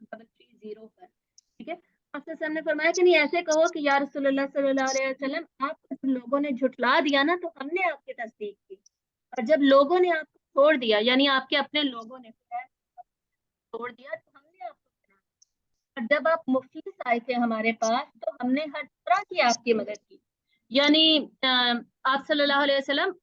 4330 पर, ठीक है। आपसे हमने फरमाया कि नहीं, ऐसे कहो कि या रसूलुल्लाह सल्लल्लाहु अलैहि वसल्लम, आप लोगों ने झुठला दिया ना तो हमने आपकी तस्दीक की, और जब लोगों ने आपको छोड़ दिया, यानी आपके अपने लोगों ने छोड़ दिया, तो हमने आपको छोड़ा। और जब आप मुफलिस आए थे हमारे पास तो हमने हर तरह की आपकी मदद की। यानी आप सल्लल्लाहु अलैहि वसल्लम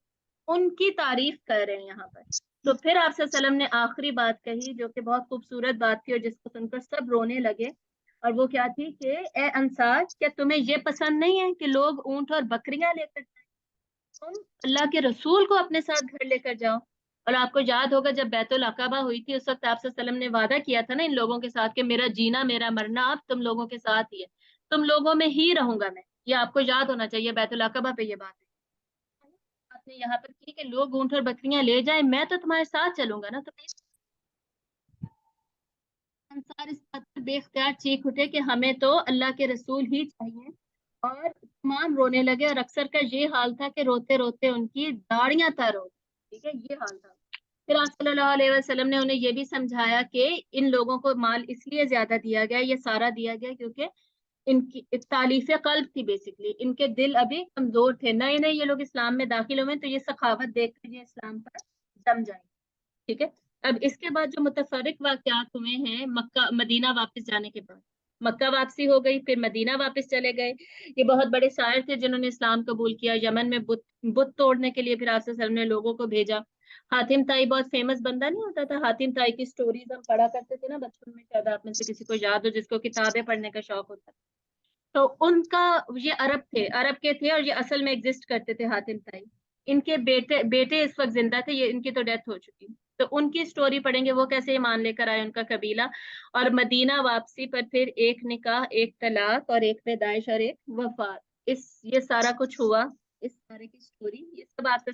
उनकी तारीफ कर रहे हैं यहाँ पर। तो फिर आप सल्लल्लाहु अलैहि वसल्लम ने आखिरी बात कही जो कि बहुत खूबसूरत बात थी और जिसको सुनकर सब रोने लगे। और वो क्या थी कि ए अंसार, क्या तुम्हें ये पसंद नहीं है कि लोग ऊंट और बकरियां लेकर जाएं? तुम अल्लाह के रसूल को अपने साथ घर लेकर जाओ। और आपको याद होगा जब बैतुल अकबा हुई थी, उस वक्त आप सल्लल्लाहु अलैहि वसल्लम ने वादा किया था ना इन लोगों के साथ कि मेरा जीना मेरा मरना अब तुम लोगों के साथ ही है, तुम लोगों में ही रहूंगा मैं। ये आपको याद होना चाहिए, बैतुल अकबा पे ये बात है। आपने यहाँ पर की कि लोग ऊंट और बकरियां ले जाए, मैं तो तुम्हारे साथ चलूंगा ना। तो अंसार इस बात पर बेख्तियार चीख उठे कि हमें तो अल्लाह के रसूल ही चाहिए। और तमाम रोने लगे, और अक्सर का ये हाल था कि रोते रोते उनकी दाढ़ियां तर हो गई। ठीक है, ये हाल था। फिर आप सल्लल्लाहु अलैहि वसल्लम ने उन्हें ये भी समझाया कि इन लोगों को माल इसलिए ज्यादा दिया गया, ये सारा दिया गया क्योंकि इनकी तालीफ कल्ब थी। बेसिकली इनके दिल अभी कमजोर थे, नए नए ये लोग इस्लाम में दाखिल हुए, तो ये सखावत देखकर ये इस्लाम पर जम जाए। ठीक है। अब इसके बाद जो मुतफर्रिक वाकयात हुए हैं मक्का मदीना वापस जाने के बाद, मक्का वापसी हो गई, फिर मदीना वापस चले गए। ये बहुत बड़े शायर थे जिन्होंने इस्लाम कबूल किया। यमन में बुत बुत तोड़ने के लिए फिर आप सल्लल्लाहु अलैहि वसल्लम ने लोगों को भेजा। हातिम ताई बहुत फेमस बंदा नहीं होता था, हातिम ताई की स्टोरीज हम पढ़ा करते थे ना बचपन में, शायद आप में से किसी को याद हो जिसको किताबें पढ़ने का शौक होता। तो उनका, ये अरब थे, अरब के थे, और ये असल में एग्जिस्ट करते थे हातिम ताई। इनके बेटे बेटे इस वक्त जिंदा थे, ये इनकी तो डेथ हो चुकी। तो उनकी स्टोरी पढ़ेंगे, वो कैसे ईमान लेकर आए, उनका कबीला। और मदीना वापसी पर फिर एक निकाह, एक तलाक, और एक पैदाइश, और एक वफात। इस ये सारा कुछ हुआ। इस सारे की स्टोरी ये सब आप